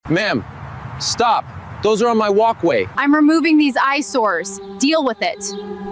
Ma'am, stop. Those are on my walkway. I'm removing these eyesores. Deal with it.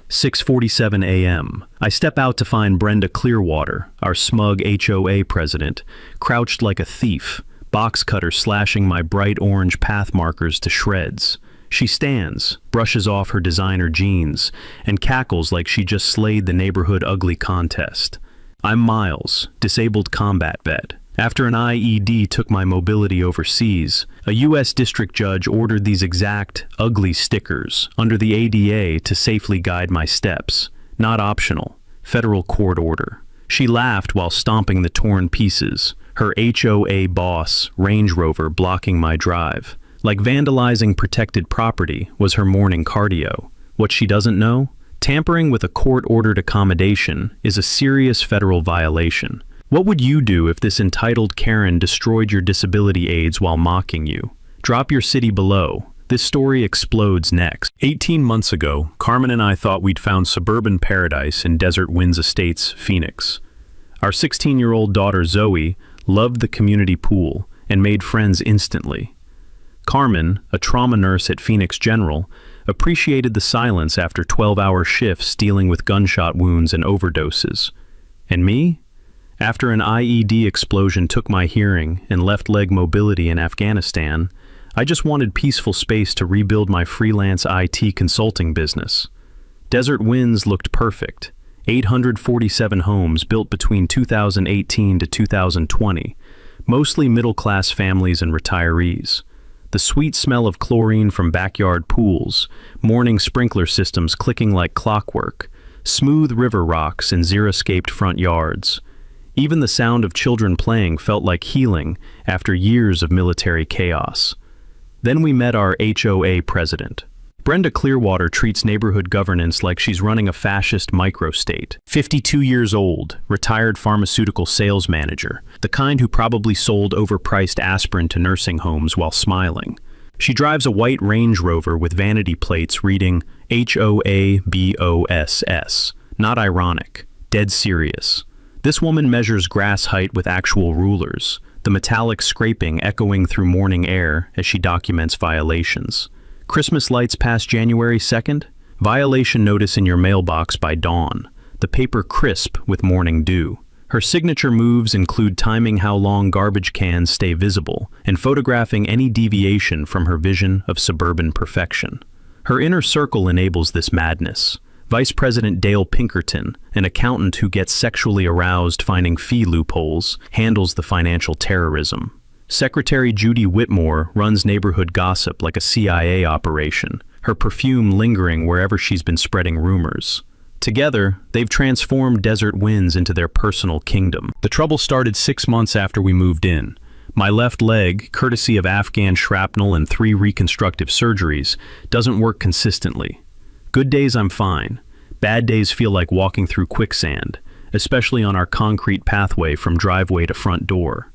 6:47 a.m. I step out to find Brenda Clearwater, our smug HOA president, crouched like a thief, box cutter slashing my bright orange path markers to shreds. She stands, brushes off her designer jeans, and cackles like she just slayed the neighborhood ugly contest. I'm Miles, disabled combat vet. After an IED took my mobility overseas, a U.S. district judge ordered these exact, ugly stickers under the ADA to safely guide my steps. Not optional. Federal court order. She laughed while stomping the torn pieces, her HOA boss, Range Rover, blocking my drive. Like vandalizing protected property was her morning cardio. What she doesn't know? Tampering with a court-ordered accommodation is a serious federal violation. What would you do if this entitled Karen destroyed your disability aids while mocking you? Drop your city below. This story explodes next. 18 months ago, Carmen and I thought we'd found suburban paradise in Desert Winds Estates, Phoenix. Our 16-year-old daughter Zoe loved the community pool and made friends instantly. Carmen, a trauma nurse at Phoenix General, appreciated the silence after 12-hour shifts dealing with gunshot wounds and overdoses. And me? After an IED explosion took my hearing and left leg mobility in Afghanistan, I just wanted peaceful space to rebuild my freelance IT consulting business. Desert Winds looked perfect. 847 homes built between 2018 to 2020, mostly middle-class families and retirees. The sweet smell of chlorine from backyard pools, morning sprinkler systems clicking like clockwork, smooth river rocks and xeriscaped front yards. Even the sound of children playing felt like healing after years of military chaos. Then we met our HOA president. Brenda Clearwater treats neighborhood governance like she's running a fascist microstate. 52 years old, retired pharmaceutical sales manager, the kind who probably sold overpriced aspirin to nursing homes while smiling. She drives a white Range Rover with vanity plates reading HOA BOSS. Not ironic, dead serious. This woman measures grass height with actual rulers, the metallic scraping echoing through morning air as she documents violations. Christmas lights past January 2nd? Violation notice in your mailbox by dawn, the paper crisp with morning dew. Her signature moves include timing how long garbage cans stay visible and photographing any deviation from her vision of suburban perfection. Her inner circle enables this madness. Vice President Dale Pinkerton, an accountant who gets sexually aroused finding fee loopholes, handles the financial terrorism. Secretary Judy Whitmore runs neighborhood gossip like a CIA operation, her perfume lingering wherever she's been spreading rumors. Together, they've transformed Desert Winds into their personal kingdom. The trouble started 6 months after we moved in. My left leg, courtesy of Afghan shrapnel and 3 reconstructive surgeries, doesn't work consistently. Good days I'm fine. Bad days feel like walking through quicksand, especially on our concrete pathway from driveway to front door.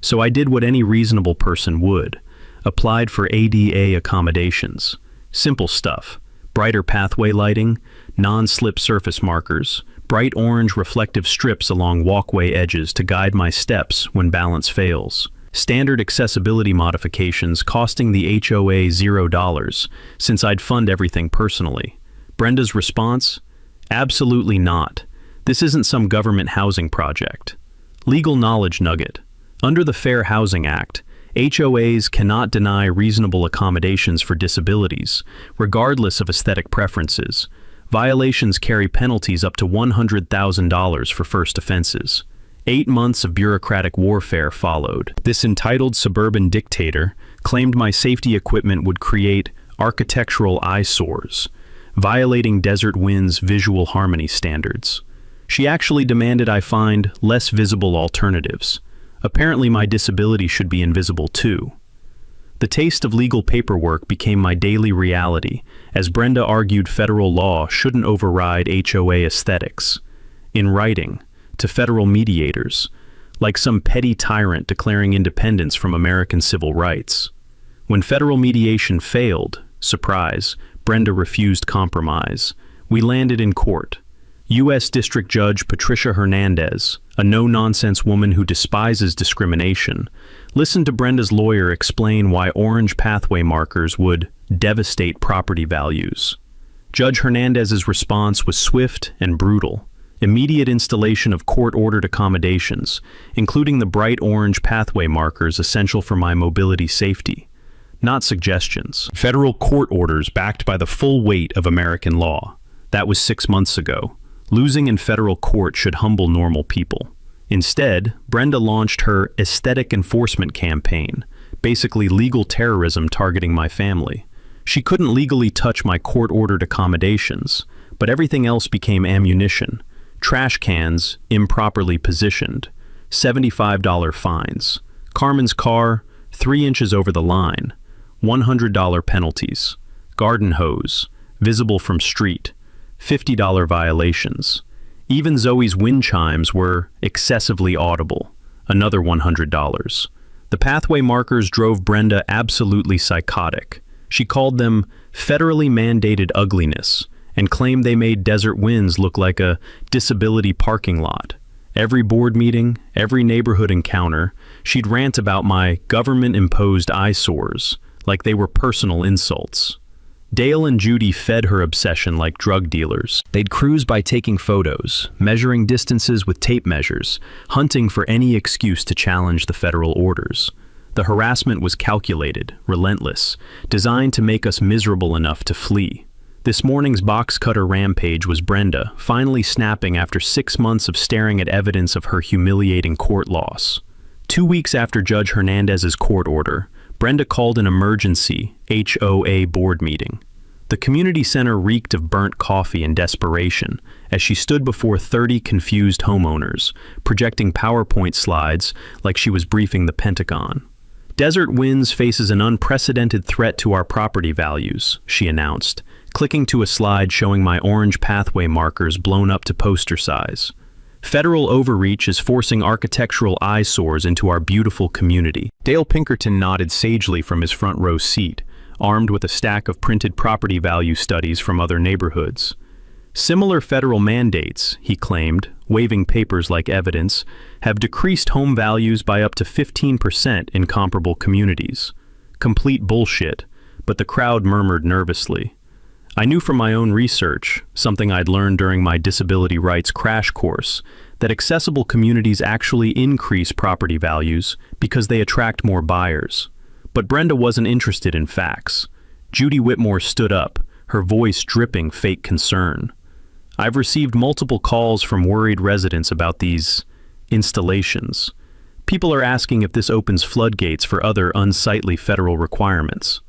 So I did what any reasonable person would. Applied for ADA accommodations. Simple stuff. Brighter pathway lighting, non-slip surface markers, bright orange reflective strips along walkway edges to guide my steps when balance fails. Standard accessibility modifications costing the HOA $0, since I'd fund everything personally. Brenda's response? Absolutely not. This isn't some government housing project. Legal knowledge nugget. Under the Fair Housing Act, HOAs cannot deny reasonable accommodations for disabilities, regardless of aesthetic preferences. Violations carry penalties up to $100,000 for first offenses. 8 months of bureaucratic warfare followed. This entitled suburban dictator claimed my safety equipment would create architectural eyesores, violating Desert Winds' visual harmony standards. She actually demanded I find less visible alternatives. Apparently my disability should be invisible too. The taste of legal paperwork became my daily reality, as Brenda argued federal law shouldn't override HOA aesthetics. In writing, to federal mediators, like some petty tyrant declaring independence from American civil rights. When federal mediation failed, surprise, Brenda refused compromise. We landed in court. U.S. District Judge Patricia Hernandez, a no-nonsense woman who despises discrimination, listened to Brenda's lawyer explain why orange pathway markers would devastate property values. Judge Hernandez's response was swift and brutal. Immediate installation of court-ordered accommodations, including the bright orange pathway markers essential for my mobility safety. Not suggestions. Federal court orders backed by the full weight of American law. That was 6 months ago. Losing in federal court should humble normal people. Instead, Brenda launched her aesthetic enforcement campaign, basically legal terrorism targeting my family. She couldn't legally touch my court-ordered accommodations, but everything else became ammunition. Trash cans improperly positioned, $75 fines. Carmen's car, 3 inches over the line, $100 penalties. Garden hose, visible from street, $50 violations. Even Zoe's wind chimes were excessively audible, another $100. The pathway markers drove Brenda absolutely psychotic. She called them federally mandated ugliness and claimed they made Desert Winds look like a disability parking lot. Every board meeting, every neighborhood encounter, she'd rant about my government-imposed eyesores like they were personal insults. Dale and Judy fed her obsession like drug dealers. They'd cruise by taking photos, measuring distances with tape measures, hunting for any excuse to challenge the federal orders. The harassment was calculated, relentless, designed to make us miserable enough to flee. This morning's box cutter rampage was Brenda, finally snapping after 6 months of staring at evidence of her humiliating court loss. 2 weeks after Judge Hernandez's court order, Brenda called an emergency HOA board meeting. The community center reeked of burnt coffee and desperation as she stood before 30 confused homeowners, projecting PowerPoint slides like she was briefing the Pentagon. Desert Winds faces an unprecedented threat to our property values, she announced, clicking to a slide showing my orange pathway markers blown up to poster size. Federal overreach is forcing architectural eyesores into our beautiful community. Dale Pinkerton nodded sagely from his front row seat, armed with a stack of printed property value studies from other neighborhoods. Similar federal mandates, he claimed, waving papers like evidence, have decreased home values by up to 15% in comparable communities. Complete bullshit, but the crowd murmured nervously. I knew from my own research, something I'd learned during my disability rights crash course, that accessible communities actually increase property values because they attract more buyers. But Brenda wasn't interested in facts. Judy Whitmore stood up, her voice dripping fake concern. I've received multiple calls from worried residents about these installations. People are asking if this opens floodgates for other unsightly federal requirements.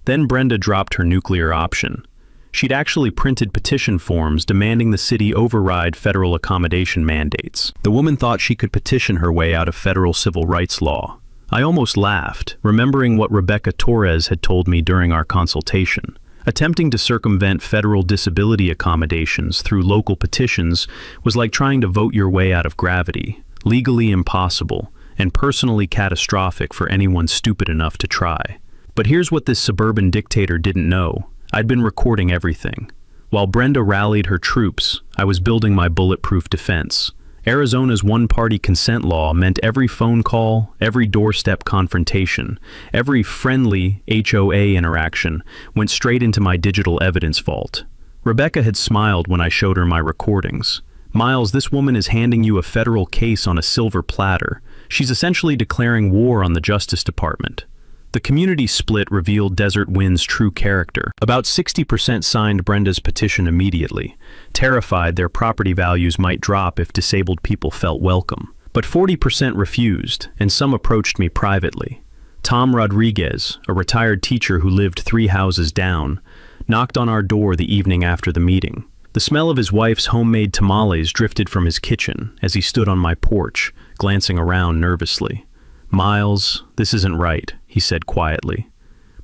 Then Brenda dropped her nuclear option. She'd actually printed petition forms demanding the city override federal accommodation mandates. The woman thought she could petition her way out of federal civil rights law. I almost laughed, remembering what Rebecca Torres had told me during our consultation. Attempting to circumvent federal disability accommodations through local petitions was like trying to vote your way out of gravity, legally impossible, and personally catastrophic for anyone stupid enough to try. But here's what this suburban dictator didn't know. I'd been recording everything. While Brenda rallied her troops, I was building my bulletproof defense. Arizona's one-party consent law meant every phone call, every doorstep confrontation, every friendly HOA interaction went straight into my digital evidence vault. Rebecca had smiled when I showed her my recordings. Miles, this woman is handing you a federal case on a silver platter. She's essentially declaring war on the Justice Department. The community split revealed Desert Wind's true character. About 60% signed Brenda's petition immediately, terrified their property values might drop if disabled people felt welcome. But 40% refused, and some approached me privately. Tom Rodriguez, a retired teacher who lived 3 houses down, knocked on our door the evening after the meeting. The smell of his wife's homemade tamales drifted from his kitchen as he stood on my porch, glancing around nervously. "Miles, this isn't right," he said quietly.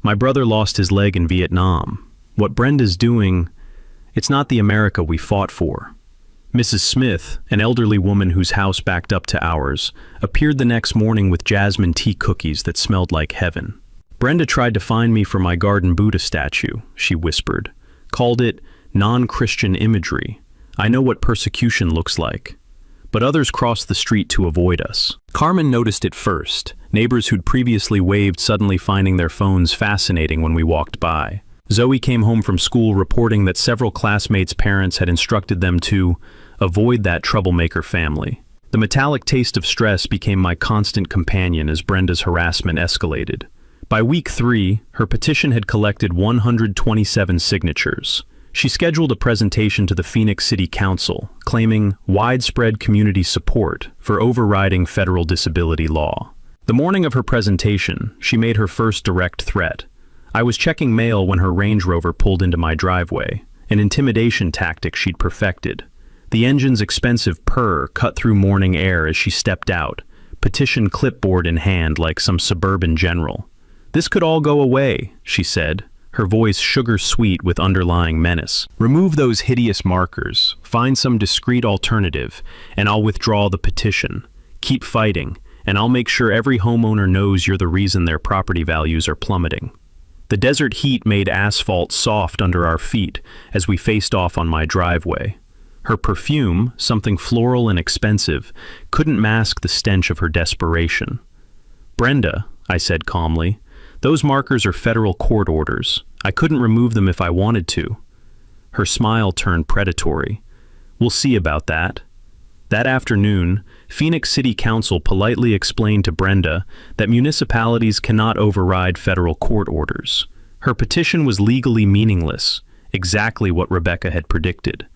"My brother lost his leg in Vietnam. What Brenda's doing, it's not the America we fought for." Mrs. Smith, an elderly woman whose house backed up to ours, appeared the next morning with jasmine tea cookies that smelled like heaven. "Brenda tried to find me for my garden Buddha statue," she whispered. "Called it non-Christian imagery. I know what persecution looks like. But others crossed the street to avoid us. Carmen noticed it first, neighbors who'd previously waved suddenly finding their phones fascinating when we walked by. Zoe came home from school reporting that several classmates' parents had instructed them to avoid that troublemaker family. The metallic taste of stress became my constant companion as Brenda's harassment escalated. By week 3, her petition had collected 127 signatures. She scheduled a presentation to the Phoenix City Council, claiming widespread community support for overriding federal disability law. The morning of her presentation, she made her first direct threat. I was checking mail when her Range Rover pulled into my driveway, an intimidation tactic she'd perfected. The engine's expensive purr cut through morning air as she stepped out, petition clipboard in hand like some suburban general. "This could all go away," she said, her voice sugar-sweet with underlying menace. "Remove those hideous markers, find some discreet alternative, and I'll withdraw the petition. Keep fighting, and I'll make sure every homeowner knows you're the reason their property values are plummeting." The desert heat made asphalt soft under our feet as we faced off on my driveway. Her perfume, something floral and expensive, couldn't mask the stench of her desperation. "Brenda," I said calmly, "those markers are federal court orders. I couldn't remove them if I wanted to." Her smile turned predatory. "We'll see about that." That afternoon, Phoenix City Council politely explained to Brenda that municipalities cannot override federal court orders. Her petition was legally meaningless, exactly what Rebecca had predicted.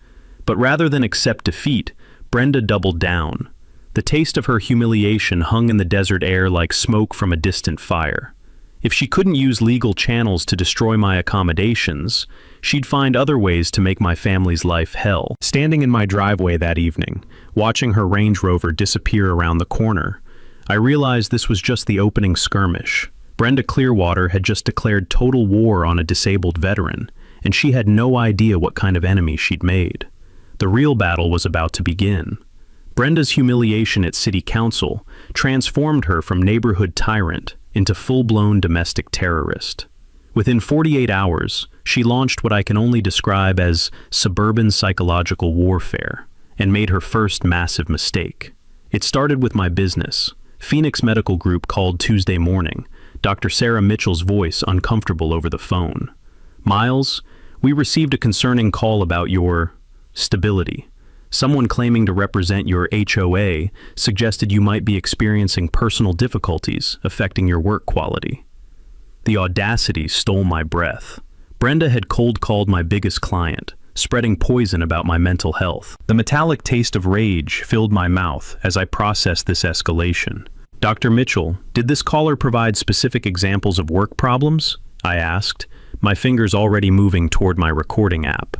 But rather than accept defeat, Brenda doubled down. The taste of her humiliation hung in the desert air like smoke from a distant fire. If she couldn't use legal channels to destroy my accommodations, she'd find other ways to make my family's life hell. Standing in my driveway that evening, watching her Range Rover disappear around the corner, I realized this was just the opening skirmish. Brenda Clearwater had just declared total war on a disabled veteran, and she had no idea what kind of enemy she'd made. The real battle was about to begin. Brenda's humiliation at City Council transformed her from neighborhood tyrant into full-blown domestic terrorist. Within 48 hours, she launched what I can only describe as suburban psychological warfare and made her first massive mistake. It started with my business. Phoenix Medical Group called Tuesday morning, Dr. Sarah Mitchell's voice uncomfortable over the phone. "Miles, we received a concerning call about your stability. Someone claiming to represent your HOA suggested you might be experiencing personal difficulties affecting your work quality." The audacity stole my breath. Brenda had cold-called my biggest client, spreading poison about my mental health. The metallic taste of rage filled my mouth as I processed this escalation. "Dr. Mitchell, did this caller provide specific examples of work problems?" I asked, my fingers already moving toward my recording app.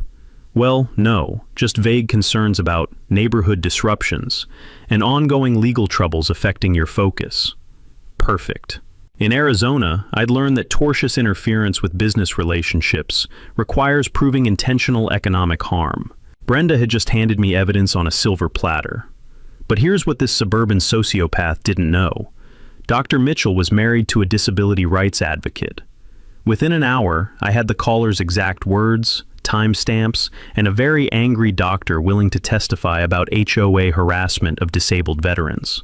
"Well, no, just vague concerns about neighborhood disruptions and ongoing legal troubles affecting your focus." Perfect. In Arizona, I'd learned that tortious interference with business relationships requires proving intentional economic harm. Brenda had just handed me evidence on a silver platter. But here's what this suburban sociopath didn't know. Dr. Mitchell was married to a disability rights advocate. Within an hour, I had the caller's exact words, timestamps, and a very angry doctor willing to testify about HOA harassment of disabled veterans.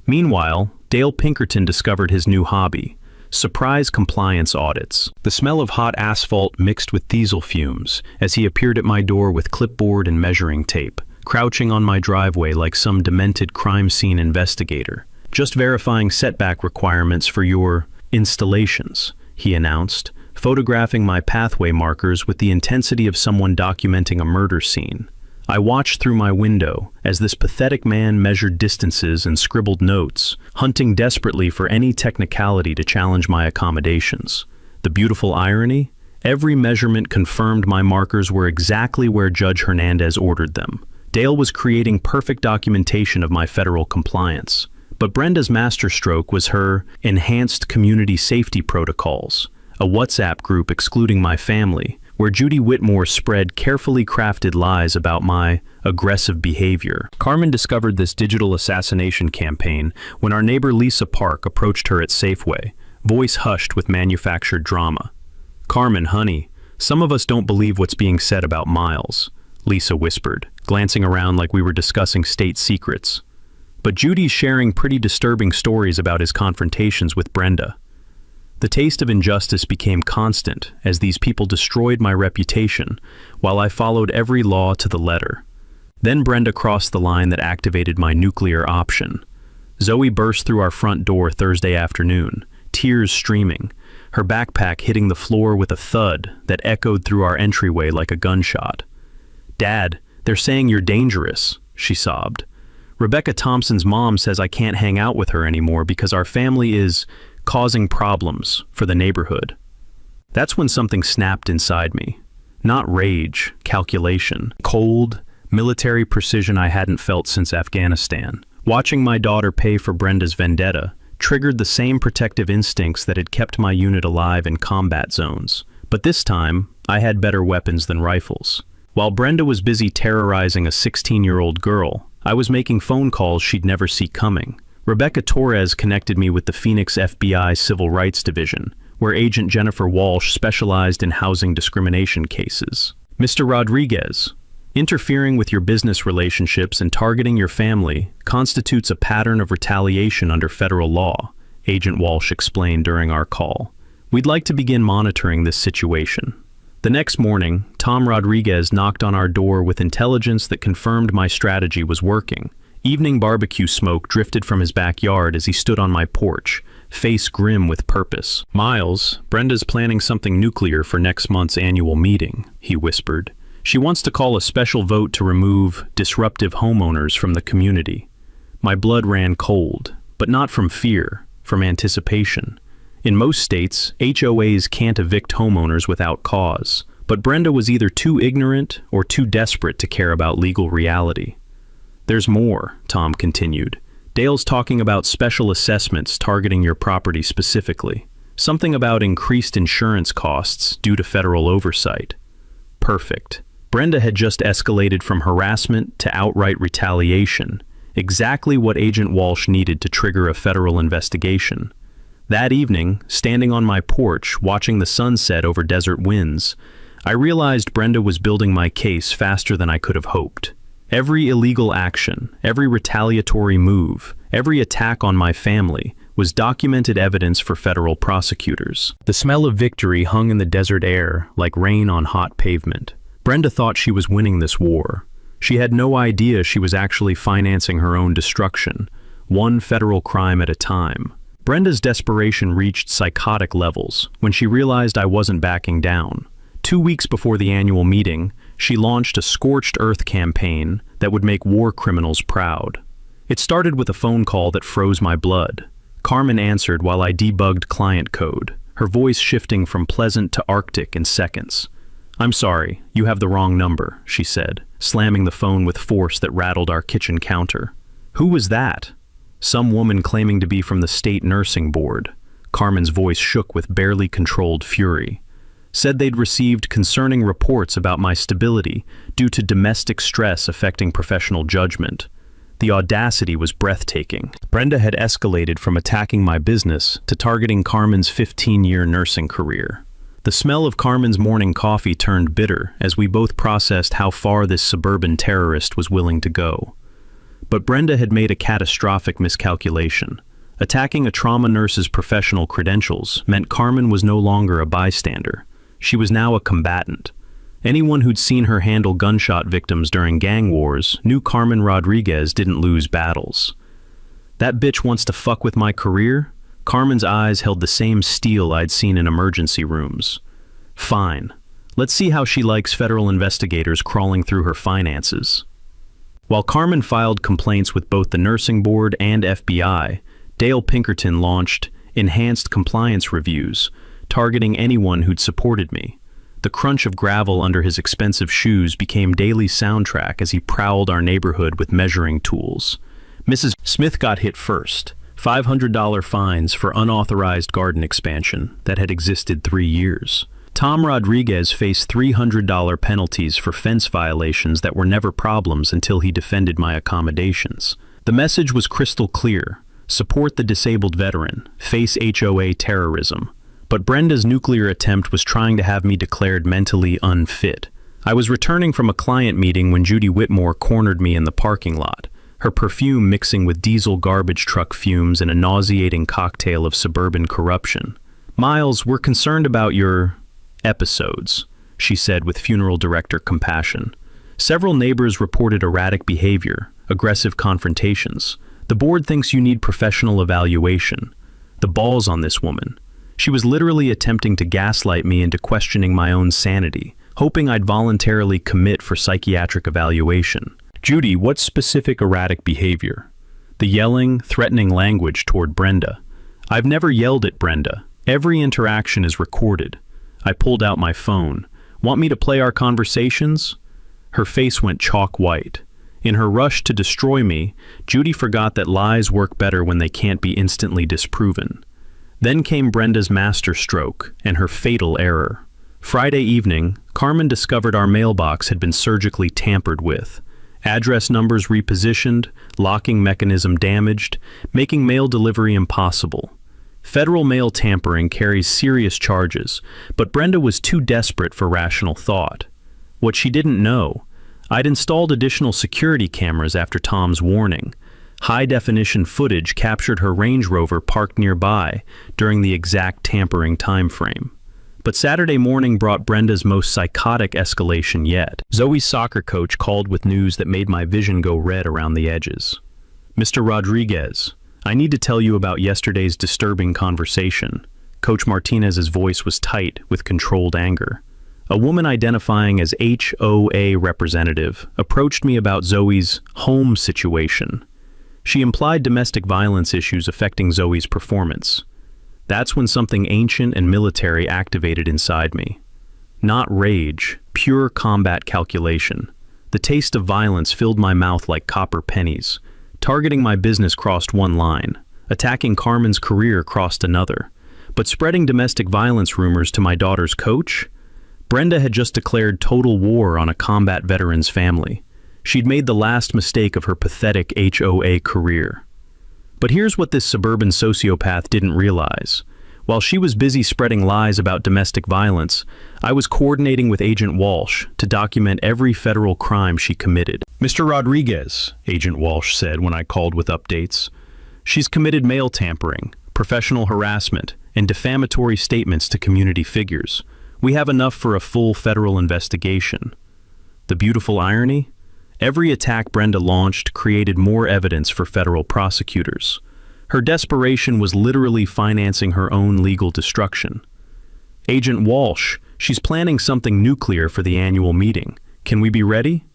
Meanwhile, Dale Pinkerton discovered his new hobby, surprise compliance audits. The smell of hot asphalt mixed with diesel fumes as he appeared at my door with clipboard and measuring tape, crouching on my driveway like some demented crime scene investigator. "Just verifying setback requirements for your installations," he announced, photographing my pathway markers with the intensity of someone documenting a murder scene. I watched through my window as this pathetic man measured distances and scribbled notes, hunting desperately for any technicality to challenge my accommodations. The beautiful irony? Every measurement confirmed my markers were exactly where Judge Hernandez ordered them. Dale was creating perfect documentation of my federal compliance. But Brenda's masterstroke was her enhanced community safety protocols, a WhatsApp group excluding my family, where Judy Whitmore spread carefully crafted lies about my aggressive behavior. Carmen discovered this digital assassination campaign when our neighbor Lisa Park approached her at Safeway, voice hushed with manufactured drama. "Carmen, honey, some of us don't believe what's being said about Miles," Lisa whispered, glancing around like we were discussing state secrets. But Judy's sharing pretty disturbing stories about his confrontations with Brenda. The taste of injustice became constant as these people destroyed my reputation while I followed every law to the letter. Then Brenda crossed the line that activated my nuclear option. Zoe burst through our front door Thursday afternoon, tears streaming, her backpack hitting the floor with a thud that echoed through our entryway like a gunshot. "Dad, they're saying you're dangerous," she sobbed. "Rebecca Thompson's mom says I can't hang out with her anymore because our family is causing problems for the neighborhood." That's when something snapped inside me. Not rage, calculation, cold, military precision I hadn't felt since Afghanistan. Watching my daughter pay for Brenda's vendetta triggered the same protective instincts that had kept my unit alive in combat zones. But this time, I had better weapons than rifles. While Brenda was busy terrorizing a 16-year-old girl, I was making phone calls she'd never see coming. Rebecca Torres connected me with the Phoenix FBI Civil Rights Division, where Agent Jennifer Walsh specialized in housing discrimination cases. "Mr. Rodriguez, interfering with your business relationships and targeting your family constitutes a pattern of retaliation under federal law," Agent Walsh explained during our call. "We'd like to begin monitoring this situation." The next morning, Tom Rodriguez knocked on our door with intelligence that confirmed my strategy was working. Evening barbecue smoke drifted from his backyard as he stood on my porch, face grim with purpose. "Miles, Brenda's planning something nuclear for next month's annual meeting," he whispered. "She wants to call a special vote to remove disruptive homeowners from the community." My blood ran cold, but not from fear, from anticipation. In most states, HOAs can't evict homeowners without cause, but Brenda was either too ignorant or too desperate to care about legal reality. "There's more," Tom continued. "Dale's talking about special assessments targeting your property specifically. Something about increased insurance costs due to federal oversight." Perfect. Brenda had just escalated from harassment to outright retaliation, exactly what Agent Walsh needed to trigger a federal investigation. That evening, standing on my porch, watching the sunset over desert winds, I realized Brenda was building my case faster than I could have hoped. Every illegal action, every retaliatory move, every attack on my family was documented evidence for federal prosecutors. The smell of victory hung in the desert air like rain on hot pavement. Brenda thought she was winning this war. She had no idea she was actually financing her own destruction, one federal crime at a time. Brenda's desperation reached psychotic levels when she realized I wasn't backing down. 2 weeks before the annual meeting, she launched a scorched earth campaign that would make war criminals proud. It started with a phone call that froze my blood. Carmen answered while I debugged client code, her voice shifting from pleasant to arctic in seconds. "I'm sorry, you have the wrong number," she said, slamming the phone with force that rattled our kitchen counter. "Who was that?" "Some woman claiming to be from the state nursing board." Carmen's voice shook with barely controlled fury. "Said they'd received concerning reports about my stability due to domestic stress affecting professional judgment." The audacity was breathtaking. Brenda had escalated from attacking my business to targeting Carmen's 15-year nursing career. The smell of Carmen's morning coffee turned bitter as we both processed how far this suburban terrorist was willing to go. But Brenda had made a catastrophic miscalculation. Attacking a trauma nurse's professional credentials meant Carmen was no longer a bystander. She was now a combatant. Anyone who'd seen her handle gunshot victims during gang wars knew Carmen Rodriguez didn't lose battles. "That bitch wants to fuck with my career?" Carmen's eyes held the same steel I'd seen in emergency rooms. "Fine. Let's see how she likes federal investigators crawling through her finances." While Carmen filed complaints with both the nursing board and FBI, Dale Pinkerton launched enhanced compliance reviews, targeting anyone who'd supported me. The crunch of gravel under his expensive shoes became daily soundtrack as he prowled our neighborhood with measuring tools. Mrs. Smith got hit first. $500 fines for unauthorized garden expansion that had existed 3 years. Tom Rodriguez faced $300 penalties for fence violations that were never problems until he defended my accommodations. The message was crystal clear: support the disabled veteran, face HOA terrorism. But Brenda's nuclear attempt was trying to have me declared mentally unfit. I was returning from a client meeting when Judy Whitmore cornered me in the parking lot, her perfume mixing with diesel garbage truck fumes and a nauseating cocktail of suburban corruption. "Miles, we're concerned about your episodes," she said with funeral director compassion. "Several neighbors reported erratic behavior, aggressive confrontations. The board thinks you need professional evaluation." The balls on this woman. She was literally attempting to gaslight me into questioning my own sanity, hoping I'd voluntarily commit for psychiatric evaluation. "Judy, what specific erratic behavior?" The yelling, threatening language toward Brenda. "I've never yelled at Brenda. Every interaction is recorded." I pulled out my phone. "Want me to play our conversations?" Her face went chalk white. In her rush to destroy me, Judy forgot that lies work better when they can't be instantly disproven. Then came Brenda's masterstroke and her fatal error. Friday evening, Carmen discovered our mailbox had been surgically tampered with. Address numbers repositioned, locking mechanism damaged, making mail delivery impossible. Federal mail tampering carries serious charges, but Brenda was too desperate for rational thought. What she didn't know: I'd installed additional security cameras after Tom's warning. High-definition footage captured her Range Rover parked nearby during the exact tampering time frame. But Saturday morning brought Brenda's most psychotic escalation yet. Zoe's soccer coach called with news that made my vision go red around the edges. "Mr. Rodriguez, I need to tell you about yesterday's disturbing conversation." Coach Martinez's voice was tight with controlled anger. "A woman identifying as HOA representative approached me about Zoe's home situation. She implied domestic violence issues affecting Zoe's performance. That's when something ancient and military activated inside me. Not rage, pure combat calculation. The taste of violence filled my mouth like copper pennies. Targeting my business crossed one line. Attacking Carmen's career crossed another. But spreading domestic violence rumors to my daughter's coach? Brenda had just declared total war on a combat veteran's family. She'd made the last mistake of her pathetic HOA career. But here's what this suburban sociopath didn't realize. While she was busy spreading lies about domestic violence, I was coordinating with Agent Walsh to document every federal crime she committed. "Mr. Rodriguez," Agent Walsh said when I called with updates, "she's committed mail tampering, professional harassment, and defamatory statements to community figures. We have enough for a full federal investigation." The beautiful irony? Every attack Brenda launched created more evidence for federal prosecutors. Her desperation was literally financing her own legal destruction. "Agent Walsh, she's planning something nuclear for the annual meeting. Can we be ready?"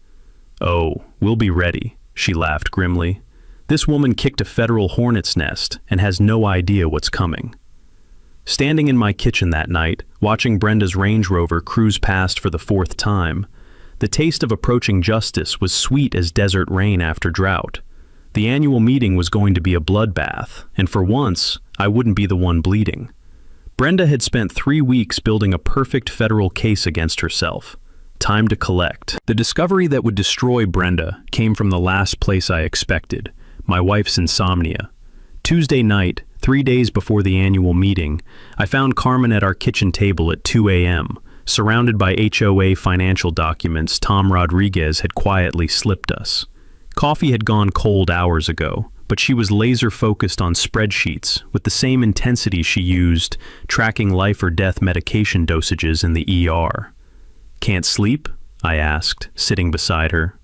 "Oh, we'll be ready," she laughed grimly. "This woman kicked a federal hornet's nest and has no idea what's coming." Standing in my kitchen that night, watching Brenda's Range Rover cruise past for the 4th time, the taste of approaching justice was sweet as desert rain after drought. The annual meeting was going to be a bloodbath, and for once, I wouldn't be the one bleeding. Brenda had spent 3 weeks building a perfect federal case against herself. Time to collect. The discovery that would destroy Brenda came from the last place I expected: my wife's insomnia. Tuesday night, 3 days before the annual meeting, I found Carmen at our kitchen table at 2 a.m., surrounded by HOA financial documents Tom Rodriguez had quietly slipped us. Coffee had gone cold hours ago, but she was laser-focused on spreadsheets with the same intensity she used tracking life-or-death medication dosages in the ER. "Can't sleep?" I asked, sitting beside her.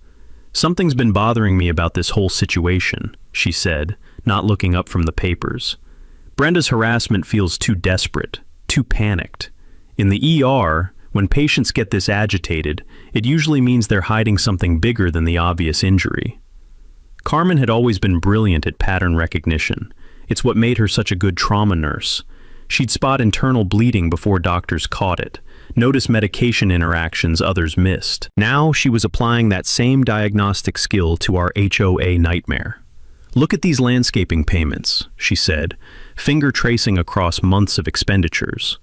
"Something's been bothering me about this whole situation," she said, not looking up from the papers. "Brenda's harassment feels too desperate, too panicked. In the ER, when patients get this agitated, it usually means they're hiding something bigger than the obvious injury." Carmen had always been brilliant at pattern recognition. It's what made her such a good trauma nurse. She'd spot internal bleeding before doctors caught it, notice medication interactions others missed. Now she was applying that same diagnostic skill to our HOA nightmare. "Look at these landscaping payments," she said, finger tracing across months of expenditures.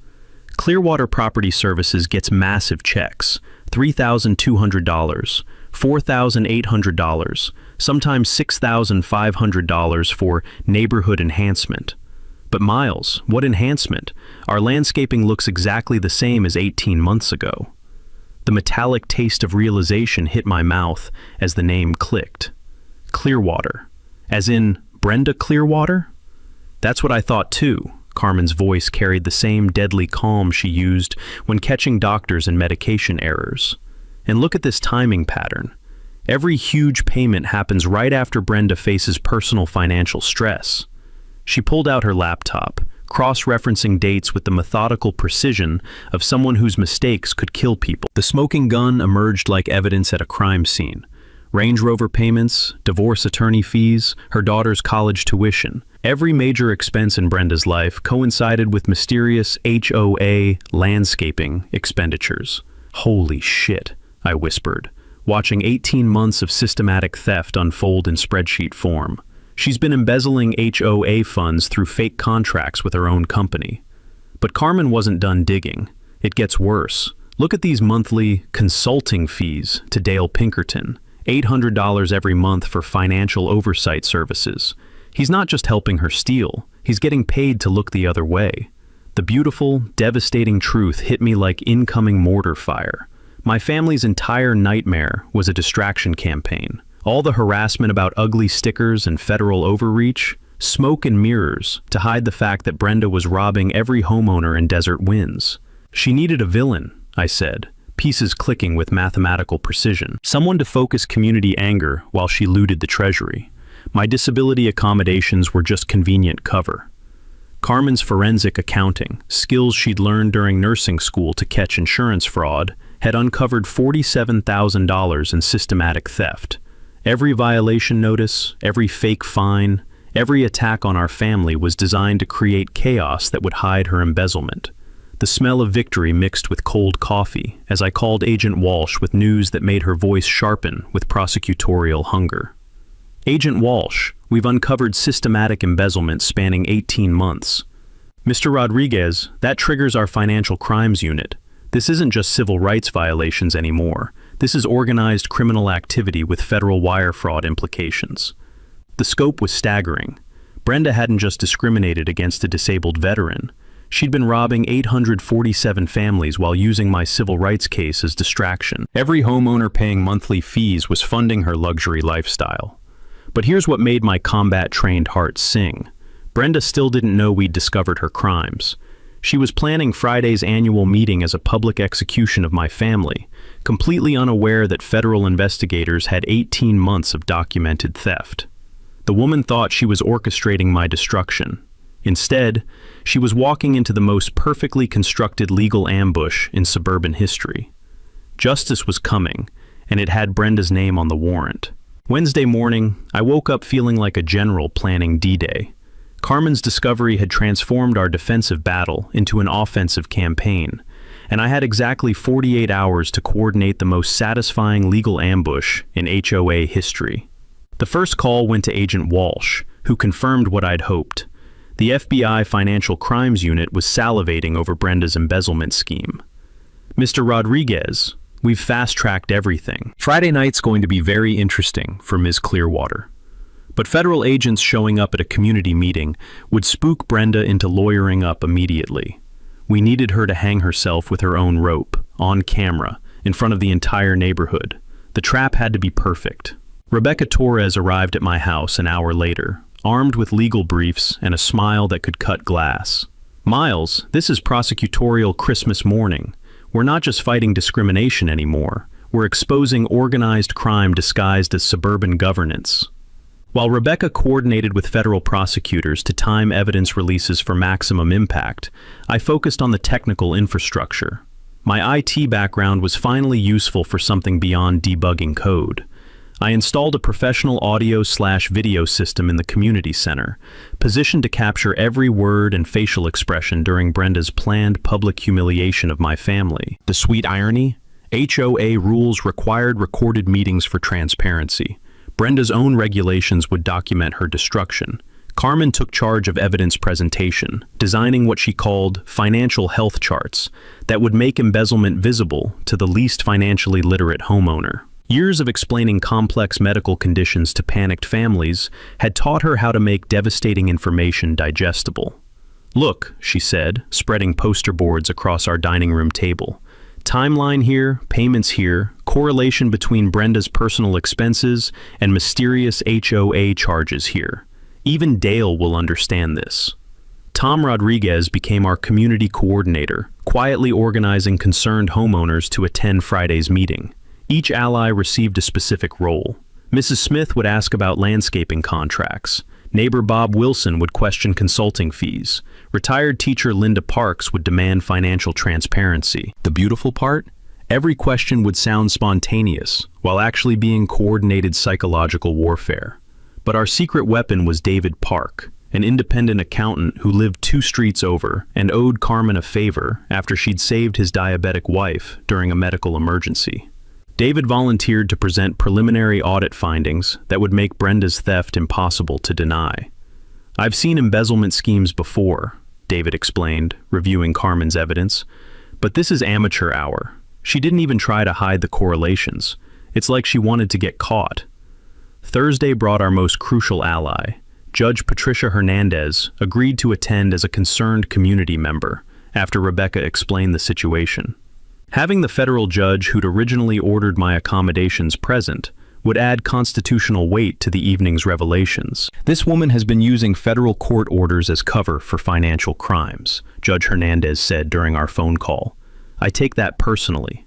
Clearwater Property Services gets massive checks, $3,200, $4,800, sometimes $6,500 for neighborhood enhancement. But Miles, what enhancement? Our landscaping looks exactly the same as 18 months ago. The metallic taste of realization hit my mouth as the name clicked. Clearwater. As in, Brenda Clearwater? That's what I thought too. Carmen's voice carried the same deadly calm she used when catching doctors and medication errors. And look at this timing pattern. Every huge payment happens right after Brenda faces personal financial stress. She pulled out her laptop, cross-referencing dates with the methodical precision of someone whose mistakes could kill people. The smoking gun emerged like evidence at a crime scene. Range Rover payments, divorce attorney fees, her daughter's college tuition. Every major expense in Brenda's life coincided with mysterious HOA landscaping expenditures. Holy shit, I whispered, watching 18 months of systematic theft unfold in spreadsheet form. She's been embezzling HOA funds through fake contracts with her own company. But Carmen wasn't done digging. It gets worse. Look at these monthly consulting fees to Dale Pinkerton. $800 every month for financial oversight services. He's not just helping her steal, he's getting paid to look the other way. The beautiful, devastating truth hit me like incoming mortar fire. My family's entire nightmare was a distraction campaign. All the harassment about ugly stickers and federal overreach, smoke and mirrors to hide the fact that Brenda was robbing every homeowner in Desert Winds. She needed a villain, I said, pieces clicking with mathematical precision. Someone to focus community anger while she looted the treasury. My disability accommodations were just convenient cover. Carmen's forensic accounting, skills she'd learned during nursing school to catch insurance fraud, had uncovered $47,000 in systematic theft. Every violation notice, every fake fine, every attack on our family was designed to create chaos that would hide her embezzlement. The smell of victory mixed with cold coffee as I called Agent Walsh with news that made her voice sharpen with prosecutorial hunger. Agent Walsh, we've uncovered systematic embezzlement spanning 18 months. Mr. Rodriguez, that triggers our financial crimes unit. This isn't just civil rights violations anymore. This is organized criminal activity with federal wire fraud implications. The scope was staggering. Brenda hadn't just discriminated against a disabled veteran. She'd been robbing 847 families while using my civil rights case as distraction. Every homeowner paying monthly fees was funding her luxury lifestyle. But here's what made my combat-trained heart sing. Brenda still didn't know we'd discovered her crimes. She was planning Friday's annual meeting as a public execution of my family, completely unaware that federal investigators had 18 months of documented theft. The woman thought she was orchestrating my destruction. Instead, she was walking into the most perfectly constructed legal ambush in suburban history. Justice was coming, and it had Brenda's name on the warrant. Wednesday morning, I woke up feeling like a general planning D-Day. Carmen's discovery had transformed our defensive battle into an offensive campaign, and I had exactly 48 hours to coordinate the most satisfying legal ambush in HOA history. The first call went to Agent Walsh, who confirmed what I'd hoped. The FBI Financial Crimes Unit was salivating over Brenda's embezzlement scheme. Mr. Rodriguez, we've fast-tracked everything. Friday night's going to be very interesting for Ms. Clearwater. But federal agents showing up at a community meeting would spook Brenda into lawyering up immediately. We needed her to hang herself with her own rope, on camera, in front of the entire neighborhood. The trap had to be perfect. Rebecca Torres arrived at my house an hour later, armed with legal briefs and a smile that could cut glass. Miles, this is prosecutorial Christmas morning. We're not just fighting discrimination anymore. We're exposing organized crime disguised as suburban governance. While Rebecca coordinated with federal prosecutors to time evidence releases for maximum impact, I focused on the technical infrastructure. My IT background was finally useful for something beyond debugging code. I installed a professional audio/video system in the community center, positioned to capture every word and facial expression during Brenda's planned public humiliation of my family. The sweet irony? HOA rules required recorded meetings for transparency. Brenda's own regulations would document her destruction. Carmen took charge of evidence presentation, designing what she called financial health charts that would make embezzlement visible to the least financially literate homeowner. Years of explaining complex medical conditions to panicked families had taught her how to make devastating information digestible. "Look," she said, spreading poster boards across our dining room table. Timeline here, payments here, correlation between Brenda's personal expenses and mysterious HOA charges here. Even Dale will understand this. Tom Rodriguez became our community coordinator, quietly organizing concerned homeowners to attend Friday's meeting. Each ally received a specific role. Mrs. Smith would ask about landscaping contracts. Neighbor Bob Wilson would question consulting fees. Retired teacher Linda Parks would demand financial transparency. The beautiful part? Every question would sound spontaneous, while actually being coordinated psychological warfare. But our secret weapon was David Park, an independent accountant who lived 2 streets over and owed Carmen a favor after she'd saved his diabetic wife during a medical emergency. David volunteered to present preliminary audit findings that would make Brenda's theft impossible to deny. "I've seen embezzlement schemes before," David explained, reviewing Carmen's evidence, "but this is amateur hour. She didn't even try to hide the correlations. It's like she wanted to get caught." Thursday brought our most crucial ally. Judge Patricia Hernandez agreed to attend as a concerned community member after Rebecca explained the situation. Having the federal judge who'd originally ordered my accommodations present would add constitutional weight to the evening's revelations. "This woman has been using federal court orders as cover for financial crimes," Judge Hernandez said during our phone call. "I take that personally."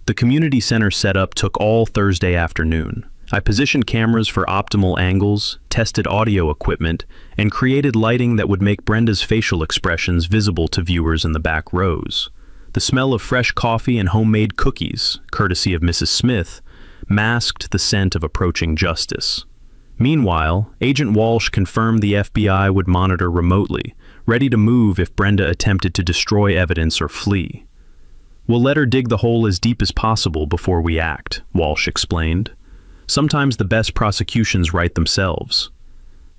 The community center setup took all Thursday afternoon. I positioned cameras for optimal angles, tested audio equipment, and created lighting that would make Brenda's facial expressions visible to viewers in the back rows. The smell of fresh coffee and homemade cookies, courtesy of Mrs. Smith, masked the scent of approaching justice. Meanwhile, Agent Walsh confirmed the FBI would monitor remotely, ready to move if Brenda attempted to destroy evidence or flee. "We'll let her dig the hole as deep as possible before we act," Walsh explained. "Sometimes the best prosecutions write themselves."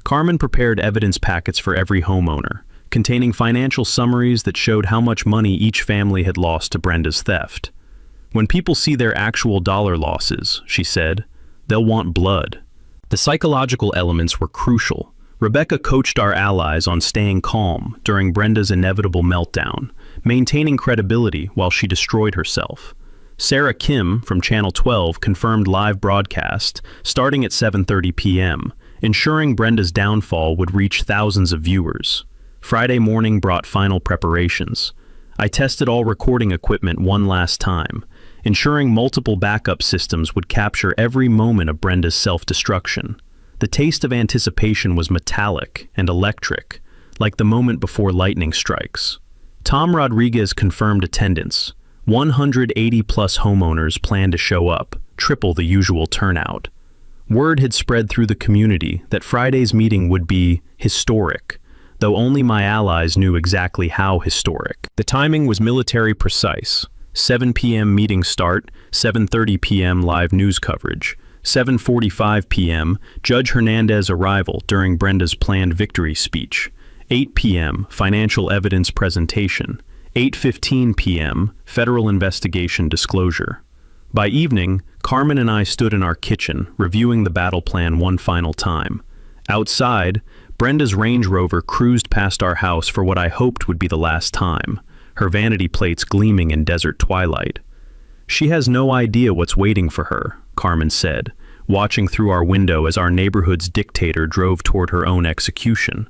Carmen prepared evidence packets for every homeowner, containing financial summaries that showed how much money each family had lost to Brenda's theft. "When people see their actual dollar losses," she said, "they'll want blood." The psychological elements were crucial. Rebecca coached our allies on staying calm during Brenda's inevitable meltdown, maintaining credibility while she destroyed herself. Sarah Kim from Channel 12 confirmed live broadcast starting at 7:30 p.m., ensuring Brenda's downfall would reach thousands of viewers. Friday morning brought final preparations. I tested all recording equipment one last time, ensuring multiple backup systems would capture every moment of Brenda's self-destruction. The taste of anticipation was metallic and electric, like the moment before lightning strikes. Tom Rodriguez confirmed attendance. 180-plus homeowners planned to show up, triple the usual turnout. Word had spread through the community that Friday's meeting would be historic, though only my allies knew exactly how historic. The timing was military precise. 7 p.m. meeting start, 7:30 p.m. live news coverage. 7:45 p.m. Judge Hernandez arrival during Brenda's planned victory speech. 8 p.m. financial evidence presentation. 8:15 p.m. federal investigation disclosure. By evening, Carmen and I stood in our kitchen, reviewing the battle plan one final time. Outside, Brenda's Range Rover cruised past our house for what I hoped would be the last time, her vanity plates gleaming in desert twilight. "She has no idea what's waiting for her," Carmen said, watching through our window as our neighborhood's dictator drove toward her own execution.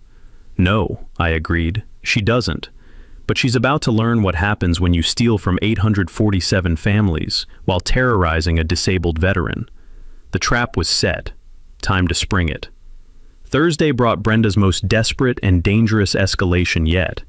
"No," I agreed, "she doesn't. But she's about to learn what happens when you steal from 847 families while terrorizing a disabled veteran." The trap was set. Time to spring it. Thursday brought Brenda's most desperate and dangerous escalation yet.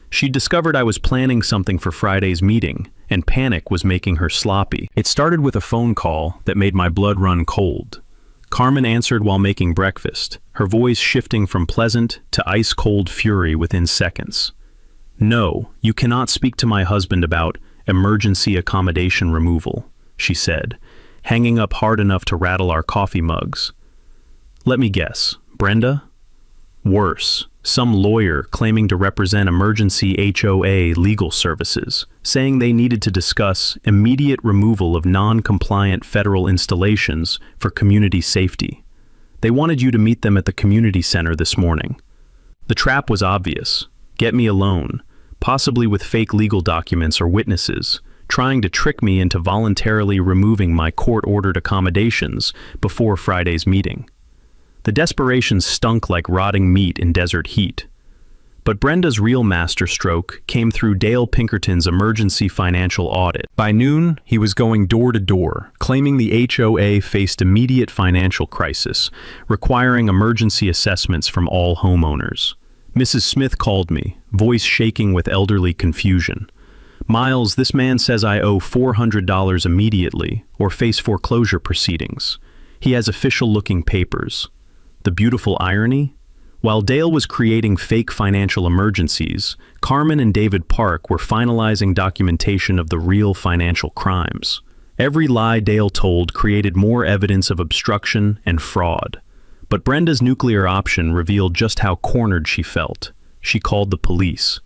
She'd discovered I was planning something for Friday's meeting, and panic was making her sloppy. It started with a phone call that made my blood run cold. Carmen answered while making breakfast, her voice shifting from pleasant to ice-cold fury within seconds. "No, you cannot speak to my husband about emergency accommodation removal," she said, hanging up hard enough to rattle our coffee mugs. "Let me guess. Brenda?" Worse, some lawyer claiming to represent emergency HOA legal services, saying they needed to discuss immediate removal of non-compliant federal installations for community safety. They wanted you to meet them at the community center this morning. The trap was obvious. Get me alone, possibly with fake legal documents or witnesses, trying to trick me into voluntarily removing my court-ordered accommodations before Friday's meeting. The desperation stunk like rotting meat in desert heat. But Brenda's real masterstroke came through Dale Pinkerton's emergency financial audit. By noon, he was going door to door, claiming the HOA faced immediate financial crisis, requiring emergency assessments from all homeowners. Mrs. Smith called me, voice shaking with elderly confusion. "Miles, this man says I owe $400 immediately, or face foreclosure proceedings. He has official-looking papers." The beautiful irony? While Dale was creating fake financial emergencies, Carmen and David Park were finalizing documentation of the real financial crimes. Every lie Dale told created more evidence of obstruction and fraud. But Brenda's nuclear option revealed just how cornered she felt. She called the police.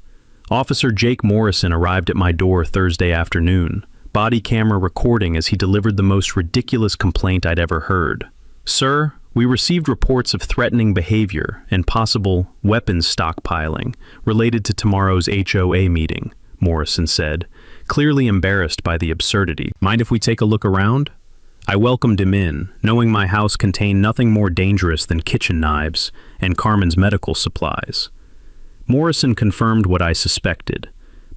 Officer Jake Morrison arrived at my door Thursday afternoon, body camera recording as he delivered the most ridiculous complaint I'd ever heard. "Sir, we received reports of threatening behavior and possible weapons stockpiling related to tomorrow's HOA meeting," Morrison said, clearly embarrassed by the absurdity. "Mind if we take a look around?" I welcomed him in, knowing my house contained nothing more dangerous than kitchen knives and Carmen's medical supplies. Morrison confirmed what I suspected.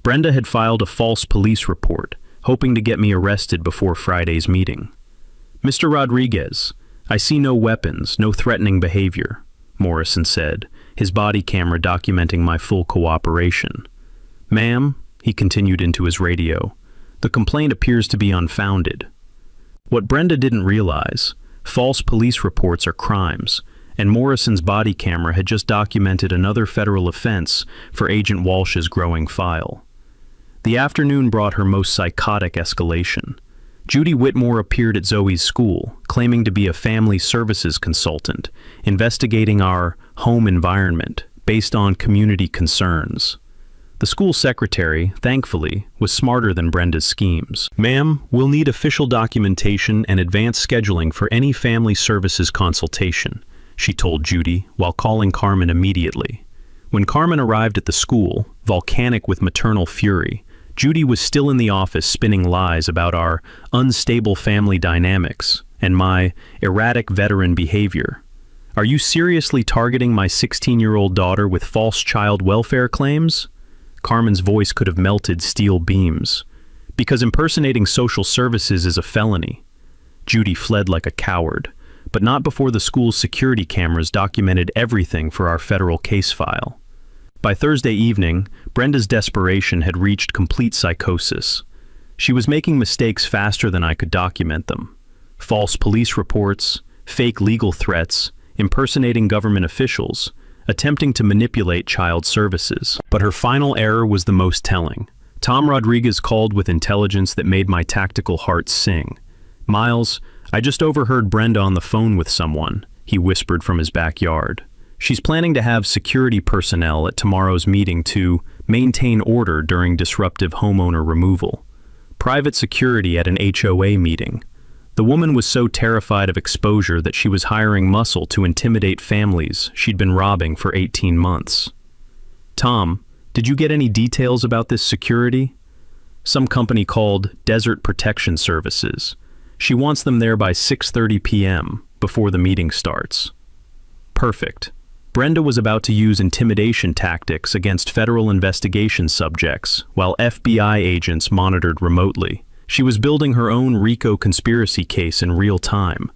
Brenda had filed a false police report, hoping to get me arrested before Friday's meeting. "Mr. Rodriguez, I see no weapons, no threatening behavior," Morrison said, his body camera documenting my full cooperation. "Ma'am," he continued into his radio, "the complaint appears to be unfounded." What Brenda didn't realize, false police reports are crimes, and Morrison's body camera had just documented another federal offense for Agent Walsh's growing file. The afternoon brought her most psychotic escalation. Judy Whitmore appeared at Zoe's school, claiming to be a family services consultant, investigating our home environment based on community concerns. The school secretary, thankfully, was smarter than Brenda's schemes. "Ma'am, we'll need official documentation and advanced scheduling for any family services consultation," she told Judy, while calling Carmen immediately. When Carmen arrived at the school, volcanic with maternal fury, Judy was still in the office spinning lies about our unstable family dynamics and my erratic veteran behavior. "Are you seriously targeting my 16-year-old daughter with false child welfare claims?" Carmen's voice could have melted steel beams. "Because impersonating social services is a felony." Judy fled like a coward, but not before the school's security cameras documented everything for our federal case file. By Thursday evening, Brenda's desperation had reached complete psychosis. She was making mistakes faster than I could document them. False police reports, fake legal threats, impersonating government officials, attempting to manipulate child services. But her final error was the most telling. Tom Rodriguez called with intelligence that made my tactical heart sing. "Miles, I just overheard Brenda on the phone with someone," he whispered from his backyard. "She's planning to have security personnel at tomorrow's meeting to maintain order during disruptive homeowner removal. Private security at an HOA meeting. The woman was so terrified of exposure that she was hiring muscle to intimidate families she'd been robbing for 18 months. Tom, did you get any details about this security? Some company called Desert Protection Services. She wants them there by 6:30 p.m. before the meeting starts." Perfect. Brenda was about to use intimidation tactics against federal investigation subjects while FBI agents monitored remotely. She was building her own RICO conspiracy case in real time.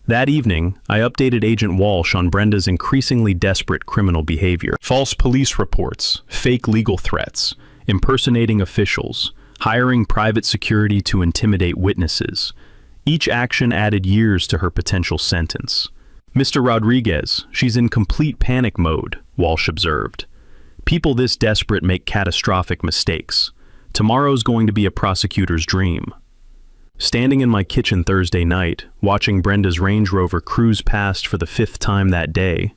That evening, I updated Agent Walsh on Brenda's increasingly desperate criminal behavior. False police reports, fake legal threats, impersonating officials, hiring private security to intimidate witnesses. Each action added years to her potential sentence. "Mr. Rodriguez, she's in complete panic mode," Walsh observed. "People this desperate make catastrophic mistakes. Tomorrow's going to be a prosecutor's dream." Standing in my kitchen Thursday night, watching Brenda's Range Rover cruise past for the 5th time that day,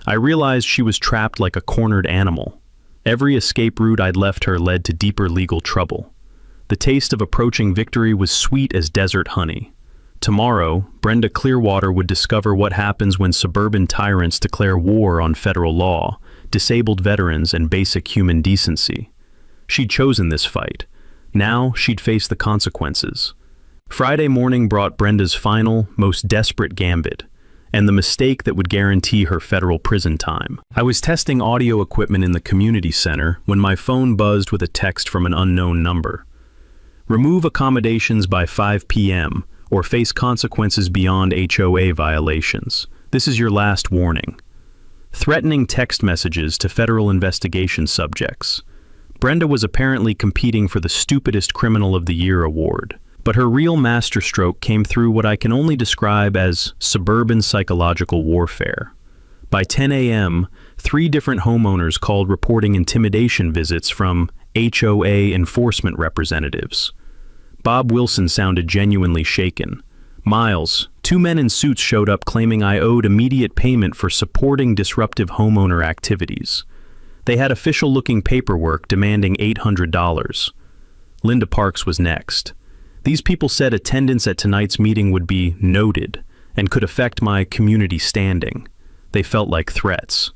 I realized she was trapped like a cornered animal. Every escape route I'd left her led to deeper legal trouble. The taste of approaching victory was sweet as desert honey. Tomorrow, Brenda Clearwater would discover what happens when suburban tyrants declare war on federal law, disabled veterans, and basic human decency. She'd chosen this fight, Now she'd face the consequences. Friday morning brought Brenda's final, most desperate gambit, and the mistake that would guarantee her federal prison time. I was testing audio equipment in the community center when my phone buzzed with a text from an unknown number. Remove accommodations by 5 p.m. or face consequences beyond HOA violations. This is your last warning. Threatening text messages to federal investigation subjects. Brenda was apparently competing for the Stupidest Criminal of the Year award, but her real masterstroke came through what I can only describe as suburban psychological warfare. By 10 a.m., 3 different homeowners called reporting intimidation visits from HOA enforcement representatives. Bob Wilson sounded genuinely shaken. Miles, 2 men in suits showed up claiming I owed immediate payment for supporting disruptive homeowner activities. They had official-looking paperwork demanding $800. Linda Parks was next. These people said attendance at tonight's meeting would be noted and could affect my community standing. They felt like threats.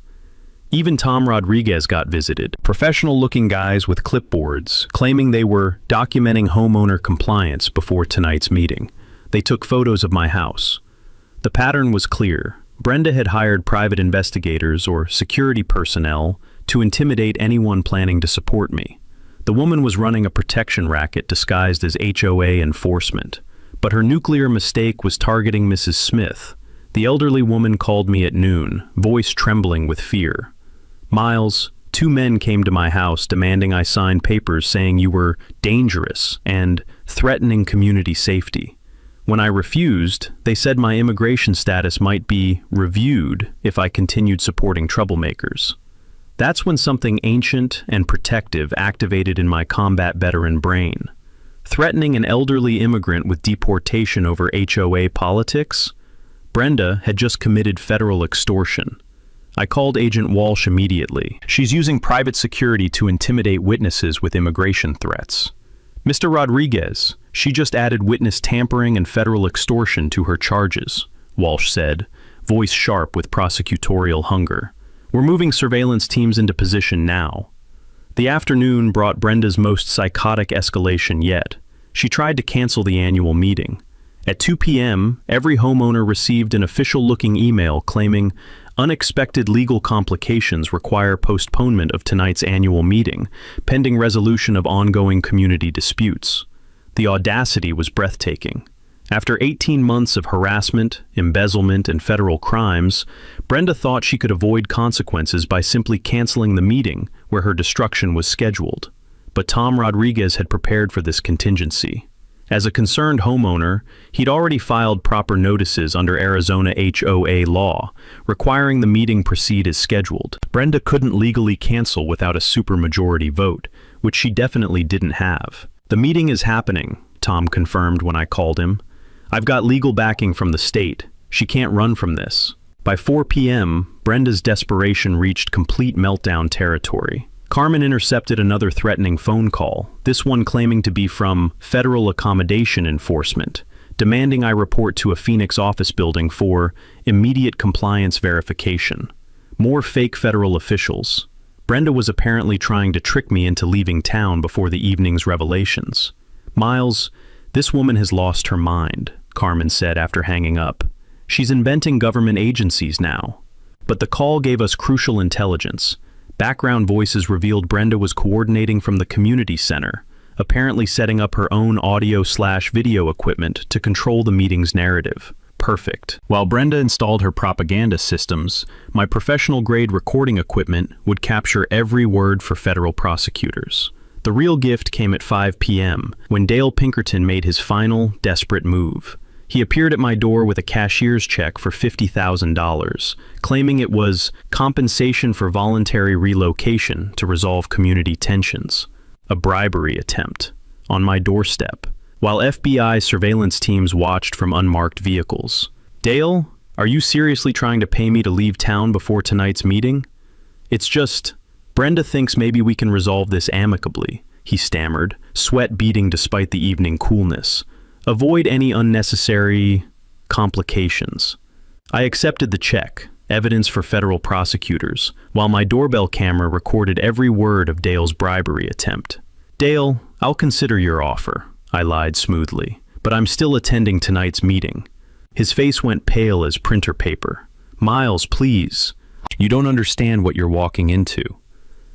Even Tom Rodriguez got visited. Professional-looking guys with clipboards claiming they were documenting homeowner compliance before tonight's meeting. They took photos of my house. The pattern was clear. Brenda had hired private investigators or security personnel to intimidate anyone planning to support me. The woman was running a protection racket disguised as HOA enforcement, but her nuclear mistake was targeting Mrs. Smith. The elderly woman called me at noon, voice trembling with fear. Miles, 2 men came to my house demanding I sign papers saying you were dangerous and threatening community safety. When I refused, they said my immigration status might be reviewed if I continued supporting troublemakers. That's when something ancient and protective activated in my combat veteran brain. Threatening an elderly immigrant with deportation over HOA politics? Brenda had just committed federal extortion. I called Agent Walsh immediately. She's using private security to intimidate witnesses with immigration threats. Mr. Rodriguez, she just added witness tampering and federal extortion to her charges, Walsh said, voice sharp with prosecutorial hunger. We're moving surveillance teams into position now. The afternoon brought Brenda's most psychotic escalation yet. She tried to cancel the annual meeting. At 2 p.m., every homeowner received an official-looking email claiming unexpected legal complications require postponement of tonight's annual meeting, pending resolution of ongoing community disputes. The audacity was breathtaking. After 18 months of harassment, embezzlement, and federal crimes, Brenda thought she could avoid consequences by simply canceling the meeting where her destruction was scheduled. But Tom Rodriguez had prepared for this contingency. As a concerned homeowner, he'd already filed proper notices under Arizona HOA law, requiring the meeting proceed as scheduled. Brenda couldn't legally cancel without a supermajority vote, which she definitely didn't have. The meeting is happening, Tom confirmed when I called him. I've got legal backing from the state. She can't run from this. By 4 p.m., Brenda's desperation reached complete meltdown territory. Carmen intercepted another threatening phone call, this one claiming to be from Federal Accommodation Enforcement, demanding I report to a Phoenix office building for immediate compliance verification. More fake federal officials. Brenda was apparently trying to trick me into leaving town before the evening's revelations. Miles, this woman has lost her mind, Carmen said after hanging up. She's inventing government agencies now. But the call gave us crucial intelligence. Background voices revealed Brenda was coordinating from the community center, apparently setting up her own audio/video equipment to control the meeting's narrative. Perfect. While Brenda installed her propaganda systems, my professional-grade recording equipment would capture every word for federal prosecutors. The real gift came at 5 p.m., when Dale Pinkerton made his final, desperate move. He appeared at my door with a cashier's check for $50,000, claiming it was compensation for voluntary relocation to resolve community tensions. A bribery attempt. On my doorstep, while FBI surveillance teams watched from unmarked vehicles. Dale, are you seriously trying to pay me to leave town before tonight's meeting? It's just, Brenda thinks maybe we can resolve this amicably, he stammered, sweat beading despite the evening coolness. Avoid any unnecessary complications. I accepted the check, evidence for federal prosecutors, while my doorbell camera recorded every word of Dale's bribery attempt. Dale, I'll consider your offer, I lied smoothly, but I'm still attending tonight's meeting. His face went pale as printer paper. Miles, please. You don't understand what you're walking into.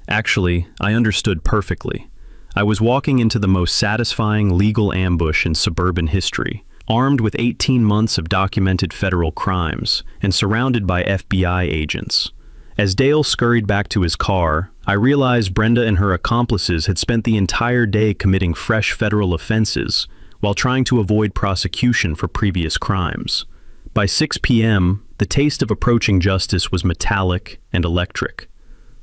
Actually, I understood perfectly. I was walking into the most satisfying legal ambush in suburban history, armed with 18 months of documented federal crimes and surrounded by FBI agents. As Dale scurried back to his car, I realized Brenda and her accomplices had spent the entire day committing fresh federal offenses while trying to avoid prosecution for previous crimes. By 6 p.m., the taste of approaching justice was metallic and electric.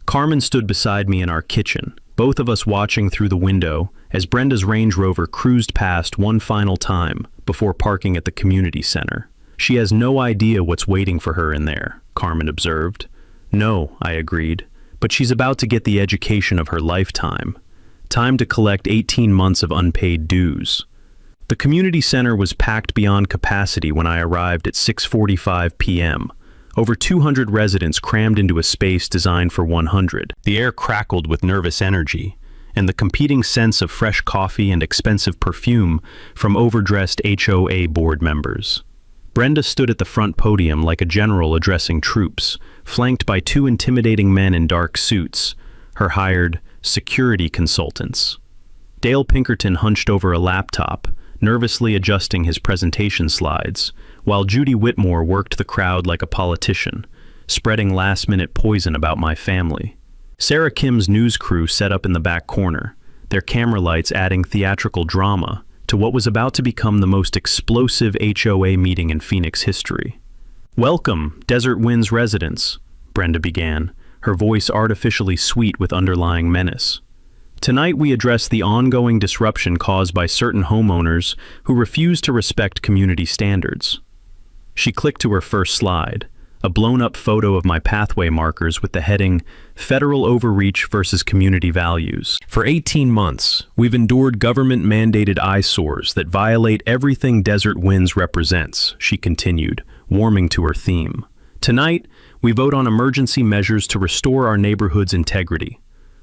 Carmen stood beside me in our kitchen, both of us watching through the window as Brenda's Range Rover cruised past one final time before parking at the community center. She has no idea what's waiting for her in there, Carmen observed. No, I agreed, but she's about to get the education of her lifetime. Time to collect 18 months of unpaid dues. The community center was packed beyond capacity when I arrived at 6:45 p.m. Over 200 residents crammed into a space designed for 100. The air crackled with nervous energy, and the competing scents of fresh coffee and expensive perfume from overdressed HOA board members. Brenda stood at the front podium like a general addressing troops, flanked by two intimidating men in dark suits, her hired security consultants. Dale Pinkerton hunched over a laptop, nervously adjusting his presentation slides, while Judy Whitmore worked the crowd like a politician, spreading last-minute poison about my family. Sarah Kim's news crew set up in the back corner, their camera lights adding theatrical drama to what was about to become the most explosive HOA meeting in Phoenix history. Welcome, Desert Winds residents, Brenda began, her voice artificially sweet with underlying menace. Tonight we address the ongoing disruption caused by certain homeowners who refuse to respect community standards. She clicked to her first slide, a blown-up photo of my pathway markers with the heading, Federal Overreach versus Community Values. For 18 months, we've endured government-mandated eyesores that violate everything Desert Winds represents, she continued, warming to her theme. Tonight, we vote on emergency measures to restore our neighborhood's integrity.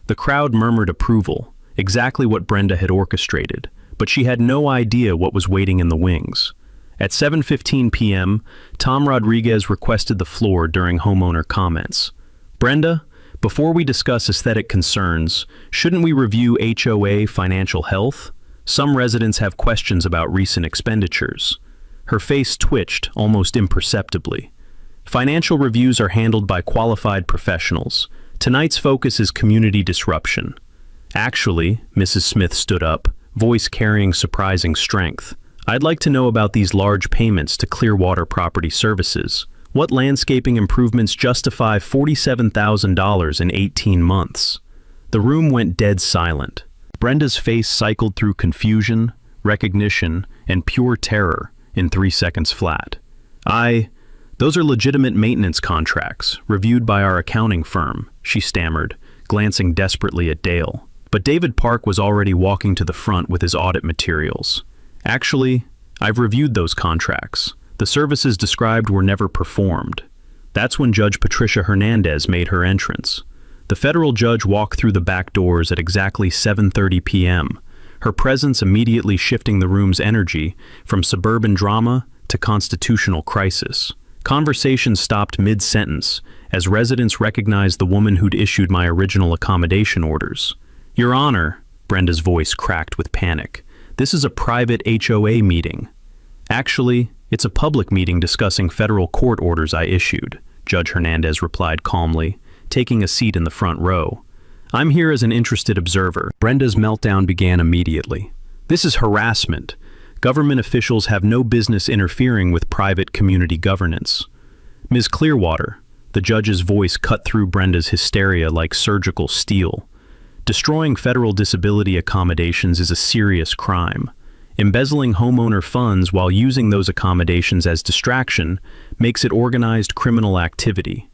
The crowd murmured approval, exactly what Brenda had orchestrated, but she had no idea what was waiting in the wings. At 7:15 p.m., Tom Rodriguez requested the floor during homeowner comments. Brenda, before we discuss aesthetic concerns, shouldn't we review HOA financial health? Some residents have questions about recent expenditures. Her face twitched almost imperceptibly. Financial reviews are handled by qualified professionals. Tonight's focus is community disruption. Actually, Mrs. Smith stood up, voice carrying surprising strength. I'd like to know about these large payments to Clearwater Property Services. What landscaping improvements justify $47,000 in 18 months? The room went dead silent. Brenda's face cycled through confusion, recognition, and pure terror in 3 seconds flat. Those are legitimate maintenance contracts, reviewed by our accounting firm, she stammered, glancing desperately at Dale. But David Park was already walking to the front with his audit materials. Actually, I've reviewed those contracts. The services described were never performed. That's when Judge Patricia Hernandez made her entrance. The federal judge walked through the back doors at exactly 7:30 p.m., her presence immediately shifting the room's energy from suburban drama to constitutional crisis. Conversation stopped mid-sentence as residents recognized the woman who'd issued my original accommodation orders. Your Honor, Brenda's voice cracked with panic. This is a private HOA meeting. Actually, it's a public meeting discussing federal court orders I issued, Judge Hernandez replied calmly, taking a seat in the front row. I'm here as an interested observer. Brenda's meltdown began immediately. This is harassment. Government officials have no business interfering with private community governance. Ms. Clearwater, the judge's voice cut through Brenda's hysteria like surgical steel. Destroying federal disability accommodations is a serious crime. Embezzling homeowner funds while using those accommodations as distraction makes it organized criminal activity.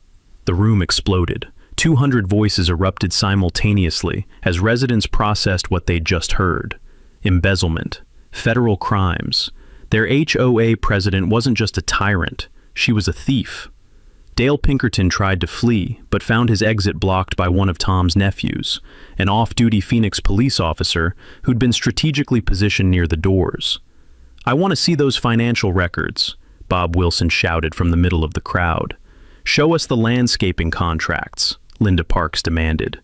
The room exploded. 200 voices erupted simultaneously as residents processed what they'd just heard. Embezzlement. Federal crimes. Their HOA president wasn't just a tyrant, she was a thief. Dale Pinkerton tried to flee, but found his exit blocked by one of Tom's nephews, an off-duty Phoenix police officer who'd been strategically positioned near the doors. "I want to see those financial records," Bob Wilson shouted from the middle of the crowd. "Show us the landscaping contracts," Linda Parks demanded.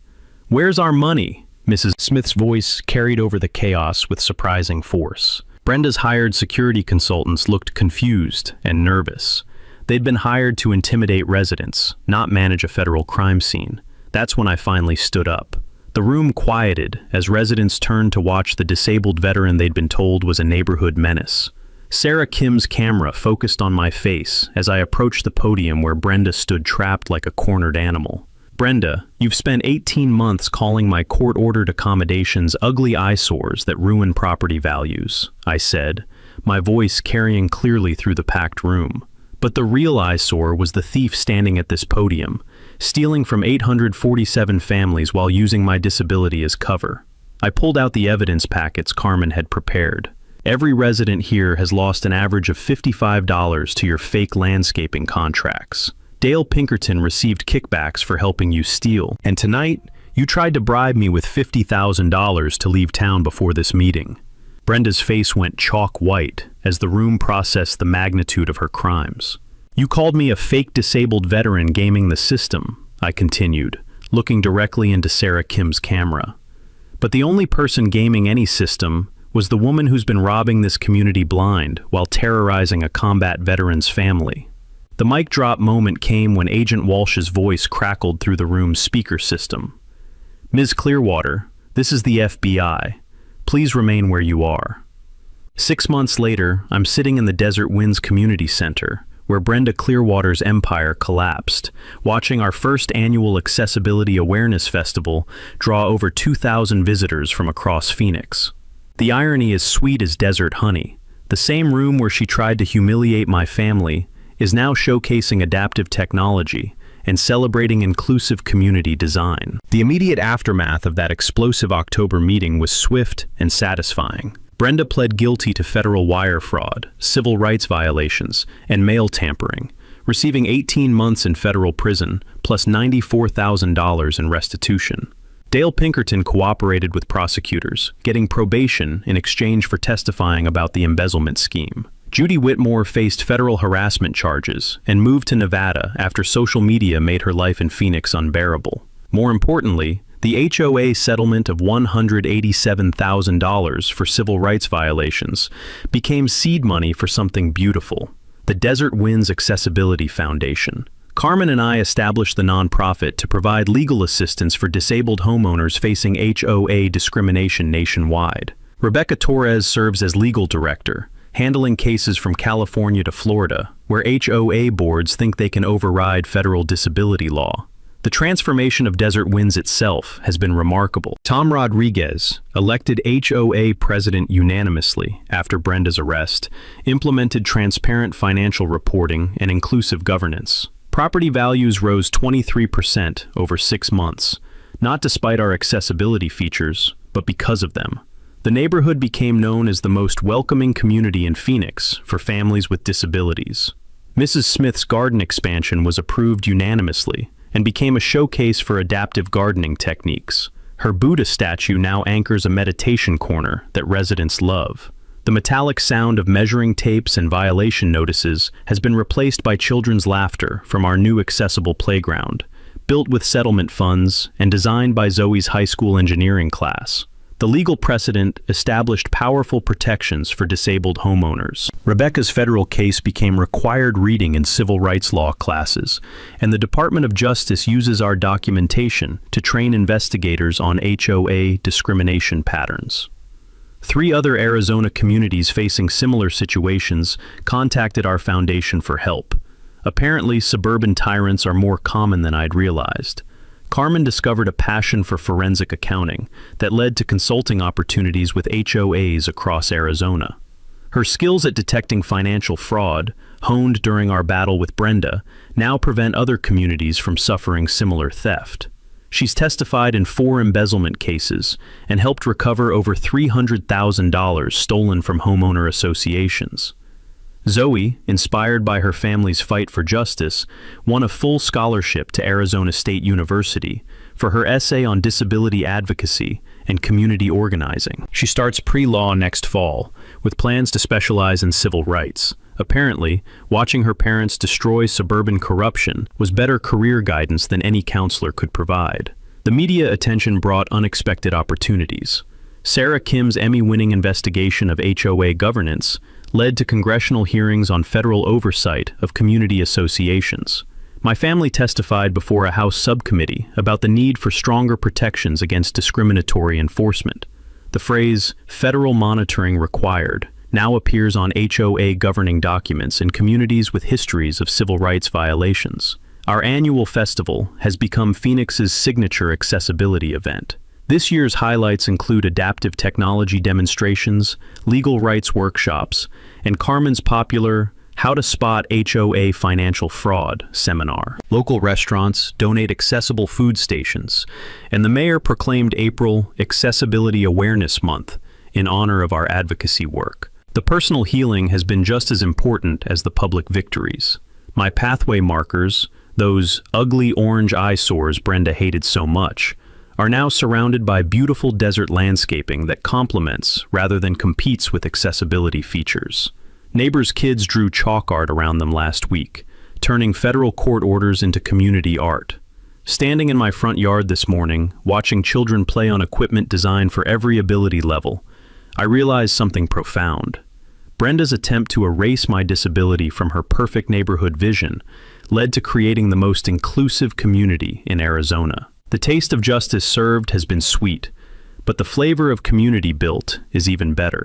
"Where's our money?" Mrs. Smith's voice carried over the chaos with surprising force. Brenda's hired security consultants looked confused and nervous. They'd been hired to intimidate residents, not manage a federal crime scene. That's when I finally stood up. The room quieted as residents turned to watch the disabled veteran they'd been told was a neighborhood menace. Sarah Kim's camera focused on my face as I approached the podium where Brenda stood trapped like a cornered animal. "Brenda, you've spent 18 months calling my court-ordered accommodations ugly eyesores that ruin property values," I said, my voice carrying clearly through the packed room. But the real eyesore was the thief standing at this podium, stealing from 847 families while using my disability as cover. I pulled out the evidence packets Carmen had prepared. "Every resident here has lost an average of $55 to your fake landscaping contracts. Dale Pinkerton received kickbacks for helping you steal, and tonight, you tried to bribe me with $50,000 to leave town before this meeting." Brenda's face went chalk white as the room processed the magnitude of her crimes. "You called me a fake disabled veteran gaming the system," I continued, looking directly into Sarah Kim's camera. "But the only person gaming any system was the woman who's been robbing this community blind while terrorizing a combat veteran's family." The mic drop moment came when Agent Walsh's voice crackled through the room's speaker system. "Ms. Clearwater, this is the FBI. Please remain where you are." 6 months later, I'm sitting in the Desert Winds Community Center, where Brenda Clearwater's empire collapsed, watching our first annual Accessibility Awareness Festival draw over 2,000 visitors from across Phoenix. The irony is sweet as desert honey. The same room where she tried to humiliate my family is now showcasing adaptive technology and celebrating inclusive community design. The immediate aftermath of that explosive October meeting was swift and satisfying. Brenda pled guilty to federal wire fraud, civil rights violations, and mail tampering, receiving 18 months in federal prison plus $94,000 in restitution. Dale Pinkerton cooperated with prosecutors, getting probation in exchange for testifying about the embezzlement scheme. Judy Whitmore faced federal harassment charges and moved to Nevada after social media made her life in Phoenix unbearable. More importantly, the HOA settlement of $187,000 for civil rights violations became seed money for something beautiful, the Desert Winds Accessibility Foundation. Carmen and I established the nonprofit to provide legal assistance for disabled homeowners facing HOA discrimination nationwide. Rebecca Torres serves as legal director, handling cases from California to Florida, where HOA boards think they can override federal disability law. The transformation of Desert Winds itself has been remarkable. Tom Rodriguez, elected HOA president unanimously after Brenda's arrest, implemented transparent financial reporting and inclusive governance. Property values rose 23% over 6 months, not despite our accessibility features, but because of them. The neighborhood became known as the most welcoming community in Phoenix for families with disabilities. Mrs. Smith's garden expansion was approved unanimously and became a showcase for adaptive gardening techniques. Her Buddha statue now anchors a meditation corner that residents love. The metallic sound of measuring tapes and violation notices has been replaced by children's laughter from our new accessible playground, built with settlement funds and designed by Zoe's high school engineering class. The legal precedent established powerful protections for disabled homeowners. Rebecca's federal case became required reading in civil rights law classes, and the Department of Justice uses our documentation to train investigators on HOA discrimination patterns. 3 other Arizona communities facing similar situations contacted our foundation for help. Apparently, suburban tyrants are more common than I'd realized. Carmen discovered a passion for forensic accounting that led to consulting opportunities with HOAs across Arizona. Her skills at detecting financial fraud, honed during our battle with Brenda, now prevent other communities from suffering similar theft. She's testified in 4 embezzlement cases and helped recover over $300,000 stolen from homeowner associations. Zoe, inspired by her family's fight for justice, won a full scholarship to Arizona State University for her essay on disability advocacy and community organizing. She starts pre-law next fall, with plans to specialize in civil rights. Apparently, watching her parents destroy suburban corruption was better career guidance than any counselor could provide. The media attention brought unexpected opportunities. Sarah Kim's Emmy-winning investigation of HOA governance led to congressional hearings on federal oversight of community associations. My family testified before a House subcommittee about the need for stronger protections against discriminatory enforcement. The phrase, "federal monitoring required," now appears on HOA governing documents in communities with histories of civil rights violations. Our annual festival has become Phoenix's signature accessibility event. This year's highlights include adaptive technology demonstrations, legal rights workshops, and Carmen's popular How to Spot HOA Financial Fraud seminar. Local restaurants donate accessible food stations, and the mayor proclaimed April Accessibility Awareness Month in honor of our advocacy work. The personal healing has been just as important as the public victories. My pathway markers, those ugly orange eyesores Brenda hated so much, are now surrounded by beautiful desert landscaping that complements rather than competes with accessibility features. Neighbors' kids drew chalk art around them last week, turning federal court orders into community art. Standing in my front yard this morning, watching children play on equipment designed for every ability level, I realized something profound. Brenda's attempt to erase my disability from her perfect neighborhood vision led to creating the most inclusive community in Arizona. The taste of justice served has been sweet, but the flavor of community built is even better.